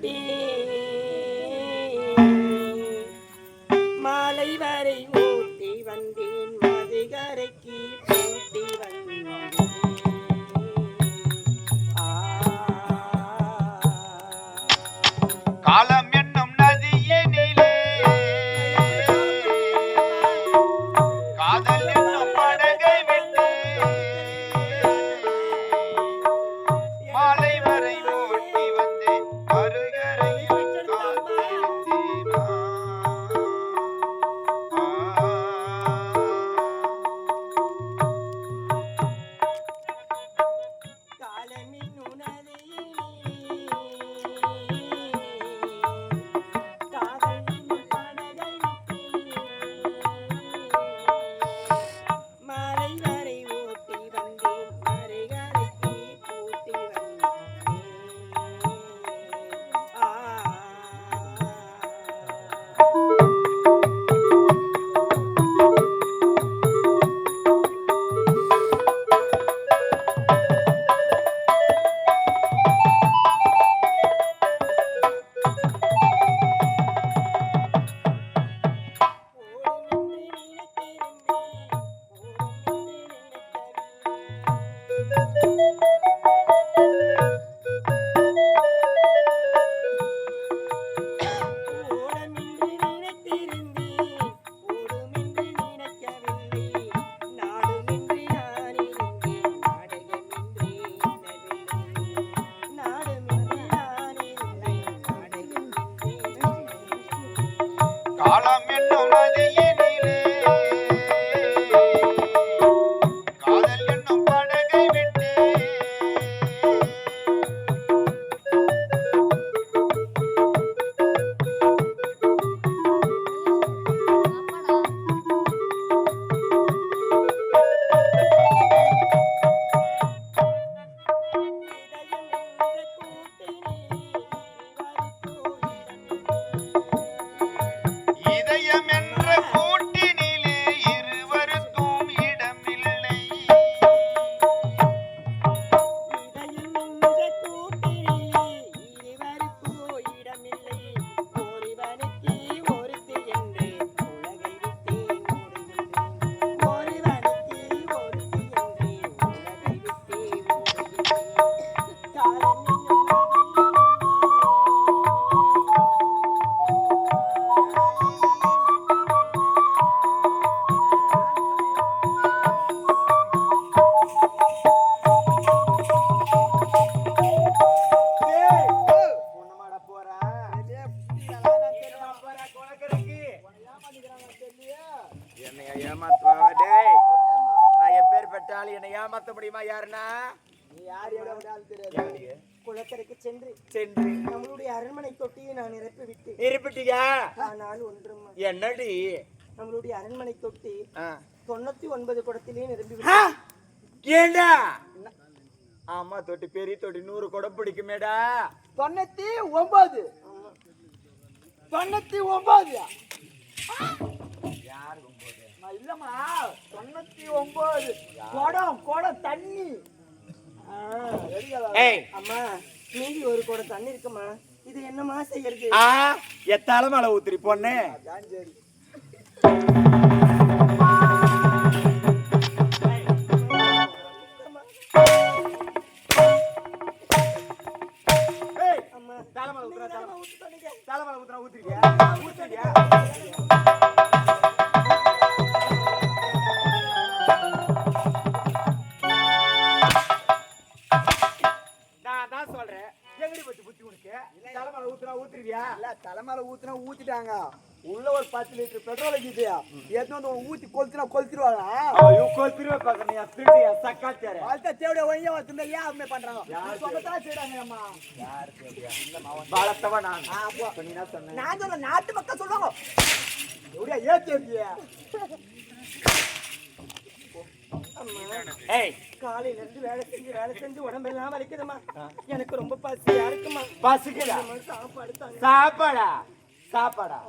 விட்டேன் மாலை வரை ஓட்டி வந்தேன் மதுகரைக்கு பூட்டி வந்தேன் காலம் என்னும் நதியினிலே காதல் என்னும் படகை விட்டு மாலை வரை ஓட்டி வந்தேன் மறுகரையில் காத்திருந்தேனா. காலமின் உணர்வு காலம் என்னும் நதியினிலே காதல் என்னும் படகை விட்டு இதயம் என்ற கூட்டினிலே இருவருக்கும் இடமில்லை. என்னைய ஏமாத்துவா டேய்? நான் எப்பேற்பட்ட என்னை ஏமாத்த முடியுமா? யாருன்னா நீ யார் எவ்வளவு தெரியாது. குளக்கரைக்கு சென்று சென்று நம்மளுடைய அரண்மனை தொட்டியை நான் நிரப்பி விட்டு இருப்பிட்டியா? ஆனால் ஒன்றும் என்னடி நம்மளுடைய அரண்மனை தொட்டி 99 குடத்திலே நிரம்பி ஏண்டா? ஆமா, தொட்டி பெரிய தொட்டி 100 குடம் பிடிக்குமேடா. 99 யாரு 9? இல்லம்மா 99 குடம் தண்ணி. அம்மா மீதி ஒரு குடம் தண்ணி இருக்குமா? இது என்னமா செய்யறது? எத்தால மழை ஊத்துறி பொண்ணு. தலைமலை ஊத்துறா ஊத்துறியா? ஊத்துறியா? சொல்றேன் எங்கடி பத்தி புத்தி உனக்கு? தலைமலை ஊத்துறியா? இல்ல தலைமலை ஊத்திட்டாங்க. உள்ள ஒரு 10 லிட்டர் பெட்ரோல் இருக்குது. ஏதோ ஊத்தி கொளுத்திடுவாங்க. ஐயோ கொளுத்திடுவே பாக்கறியா? திருடியா சக்காச்சாரே. வாழ்த்த தேவடைய ஒய்யா வந்தா ஏன் அம்மே பண்றாங்க? சொல்லதா செய்றாங்க அம்மா. யார் தேவடியா? இந்த மாவன் பாலத்தவ நான். அப்ப நீ என்ன சொன்ன? நான் சொல்ல நாட்டு மக்கள் சொல்றாங்க. எவடியா ஏத்தியா? காலையில இருந்து வேலை செஞ்சு உடம்பெல்லாம் வலிக்குதுமா. எனக்கு ரொம்ப பசியா இருக்குமா. பசிக்குதா? சாப்பாடா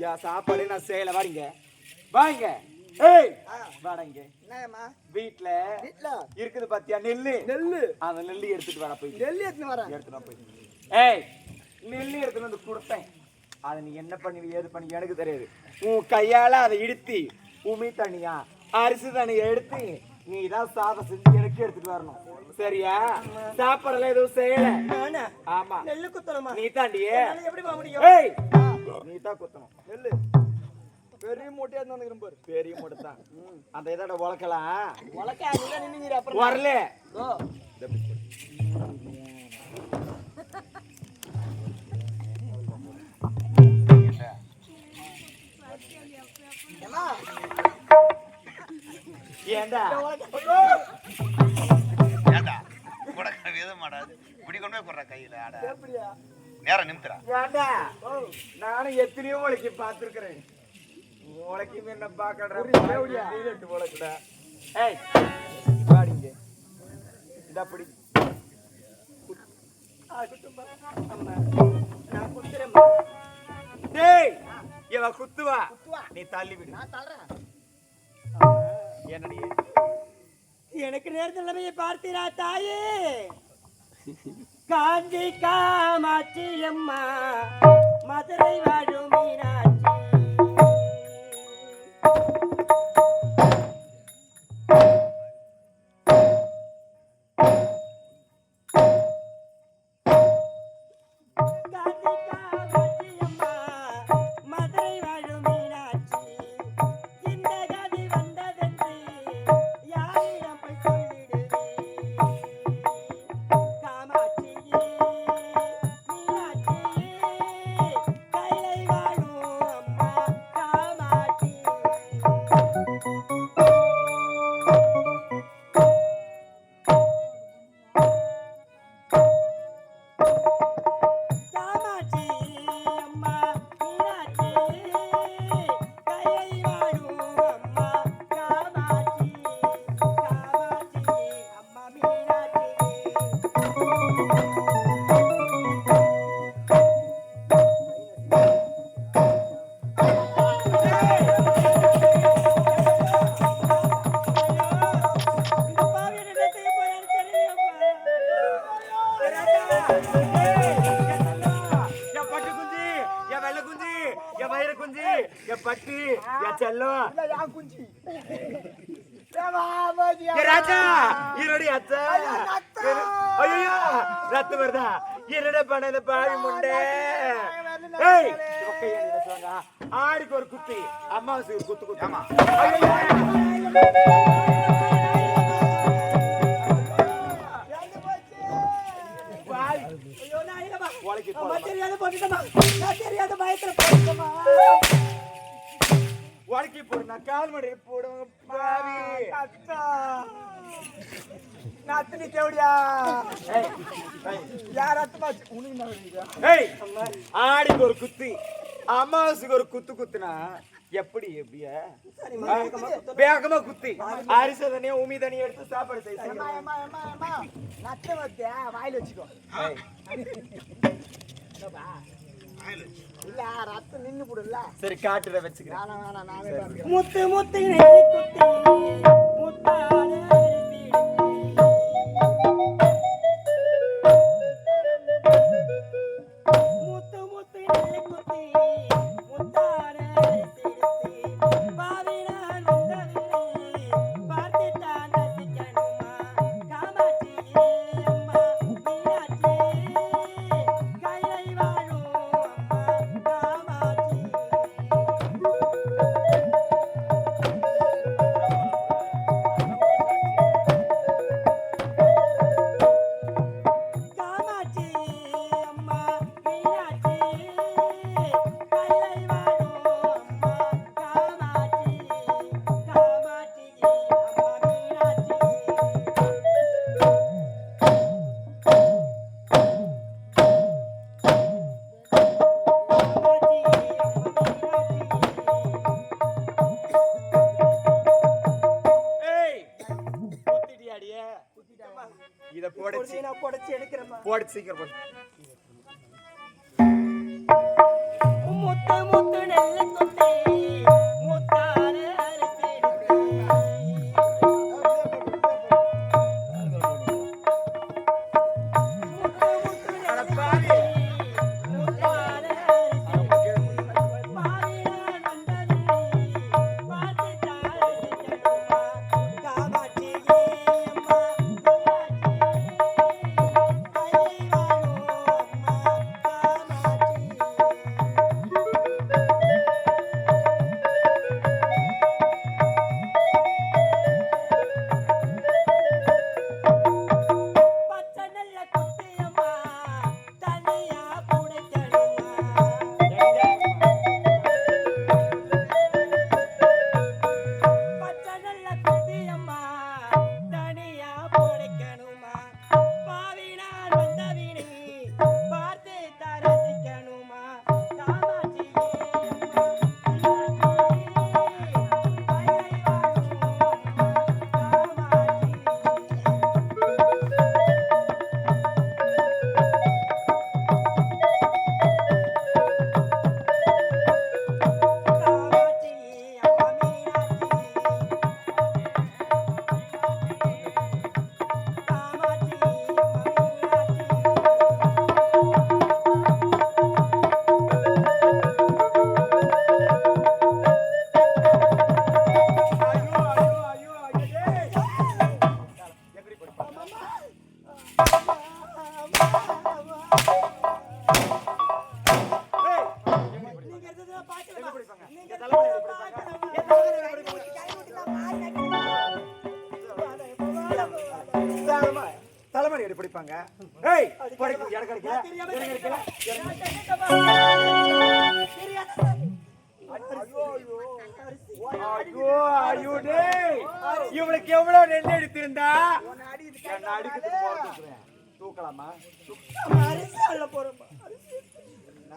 யா? சாப்பாடு நான் செய்யல. வாங்க ஏய் வாடங்க. என்னம்மா வீட்ல இருக்குது பாத்தியா? நெல்லு. அந்த நெல்லு எடுத்துட்டு வர போய். நெல்லு எடுத்துட்டு வரேன். எடுத்துட்டு போய். ஏய் நெல்லு எடுத்துன்னு வந்து கொடுத்தேன். அதை நீ என்ன பண்ணி ஏது பண்ணி எனக்கு தெரியாது. உன் கையால அதை இடித்து உமி தனியா அரிசி தனியா எடுத்து நீ தான் சாதம் செஞ்சு எனக்கு எடுத்துட்டு வரணும். சரியா? சாப்பாடுலாம் எதுவும் செய்யல. ஆமா, நெல்லு குத்தணுமா? நீ தாண்டியே. எப்படி போக முடியும்? ஏய், நீ தான் குத்தணும். நெல்லு பெரிய மூட்டையா இருந்தா பாரு. பெரிய மூட்டை தான். அந்த இதோட உலக்கலாம் உலக்க நீங்க நின்னுங்கற அப்புறம் வரல. ஓ ஏமா ஏண்டா ஏண்டா கொடக்க வேத மாடாது இப்படி கொண்டு போய் போடுற கையில ஆட எப்படியா நேரம் நிமித்துறா. ஏண்டா நானும் எத்தனையோ உலக்கி பார்த்துருக்கிறேன். உலக்கி என்ன பார்க்கறேன் உலக்குடா. ஏய் பாடிங்க இதா அப்படி அம்மா நான் குத்துறேம்மா. டேய் இவ குத்துவா, நீ தள்ளி விடு. நான் தள்ளுறேன். என்னடி எனக்கு நேர்ந்த நிலைமையை பார்த்தீரா தாயே? காஞ்சி காமாட்சி அம்மா மதுரை வாழும் மீனாட்சி. காஞ்சி காமாட்சி அம்மா மதுரை வாழும் மீனாட்சி. இந்த கதி வந்ததென்று யாரிடம் போய் சொல்லிடுவேன்? காமாட்சியே மீனாட்சியே கைலை வாழும் அம்மா காமாட்சி. காமாட்சி அம்மா மீனாட்சி கைலை வாழும் அம்மா காமாட்சி. காமாட்சி அம்மா மீனாட்சி. இந்த பாவி என்ன செய்ய போறான்னு தெரியலையேப்பா. என் பட்டு குஞ்சு, என் வெள்ளை குஞ்சு, என் வயிறு குஞ்சு, என் பட்டு, என் செல்லம், இல்ல யா குஞ்சி ஏமா ஆமாடியா என் ராஜா, என்னுடைய அத்தை. ஐயோ ரத்தம் வருதா? என்னடா பண்ண இந்த பாவி முண்டை? ஏய் இவ கையை என்ன சொல்றாங்க? ஆடிக்கு ஒரு குத்தி, அம்மாவுக்கு ஒரு குத்து குத்தாமா? ஐயோ நான் இல்லம்மா. உலக்கி அம்மா போடலாம். தெரியாத போட்டுட்டமா. நான் தெரியாத பயத்துல போட்டுட்டமா. உலக்கி போடு, நான் கால் மடியில் போடுவேன் பாவி. அத்தா நத்தினி கேவடியா ஏய், ஏய். யார் அத்தமா உனக்கு என்ன வேணுங்க? ஏய் ஆடிக்கு ஒரு குத்தி, அமாவாசைக்கு ஒரு குத்து குத்துனா எப்படி எப்படியா? வேகமா குத்தி அரிசி தனியா உமி தனியா எடுத்து சாப்பாடு செய்ய. ஏமா ஏமா ஏமா ஏமா நத்த வத்தியா வாயில வச்சுக்கோ. இல்ல ரத்தம் நின்னு போடுல. சரி காட்டுற வச்சுக்கிறேன். வேணாம் வேணாம் நானே பாத்துக்கிறேன். முத்து முத்து நெல்லி குத்தி முத்தான அரிசி முத்து முத்து நெல்லி குத்தி முத்தான அரிசி பாவினான் வந்ததில்லை பார்த்துத்தான் ரசிக்கணுமா? காமாட்சியே அம்மா மீனாட்சி கைலை வாழும் அம்மா காமாட்சி. காமாட்சி அம்மா மீனாட்சி கைலை வாழும் அம்மா காமாட்சி. காமாட்சி அம்மா மீனாட்சி. காமாட்சி அம்மா மீனாட்சி. ஏய் குத்திட்டியாடியே? இத போடுச்சு, நான் புடைச்சு எடுக்கிறேம்மா. போடு சீக்கிரம் போடு. முத்து முத்து நெல்லு குத்தி முத்தான அரிசி முத்து முத்து அட நெல்லு பாவி. குத்தி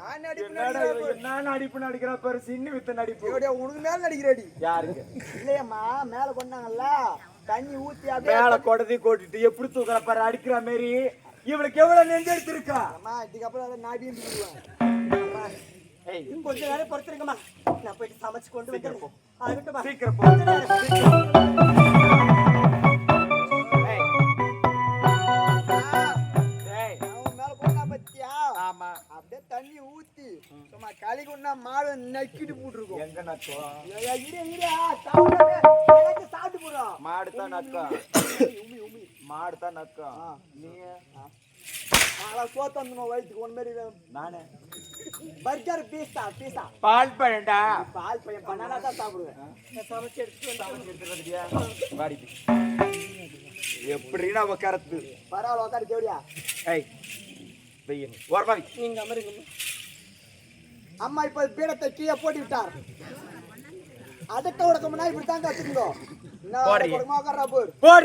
நான் நடிப்பு என்னடா நடிக்கிறேன் இவன் என்ன நடிப்பு நடிக்கிறா பாரு, சின்ன வித்து நடிப்பு. எப்படியா உனக்கு மேல நடிக்கிறடி யாருக்கு இல்லையம்மா மேல கொண்டாங்கல்ல தண்ணி ஊத்தி அப்படியே மேல கொடதி கொட்டிட்டு எப்படி தூக்குற பாரு, அடிக்கிற மாதிரி. இவளுக்கு எவ்வளவு நெஞ்செடுத்து இருக்கா? அம்மா இதுக்கப்புறம் அதை நாடியும் தூக்குவேன். ஏய், இன்னும் கொஞ்ச நேரம் பொறுத்திருக்கமா, நான் போயிட்டு சமைச்சு கொண்டு வந்துடுறேன். ஆகட்டுமா? சீக்கிரம் போ. ஏய், ஏய், அவன் மேல கொண்டா பத்தியா ஆமா. அப்படியே தண்ணி ஊத்தி சும்மா களி கொண்டா மாடு நக்கிட்டு போட்டுருக்கோம். எங்க நக்கும்? சாப்பிட்டு போறோம். மாடு தான் நக்கும். மாடு தான் நக்கும். நீ சோத்து வந்து வயிற்றுக்கு ஒன் மாதிரி நானே பர்கர் பீஸா பீஸா பால் பழண்டா. பால் பையன் பண்ணானா தான் சாப்பிடுவேன். நான் சமைச்சு எடுத்துட்டு வந்து எப்படி நம்ம கருத்து? பரவாயில்ல உட்காரு தேவடியா. ஏய், வெய்யன் ஓரமா வை. நீங்க அமருங்க. அம்மா இப்ப பீடத்தை கீழே போட்டு விட்டார். அதட்ட உடக்கம்னா இப்படி தாங்க வச்சுக்கோ. என்ன போடுறீங்க. உடக்கமா உட்கார்றா போர். போடு.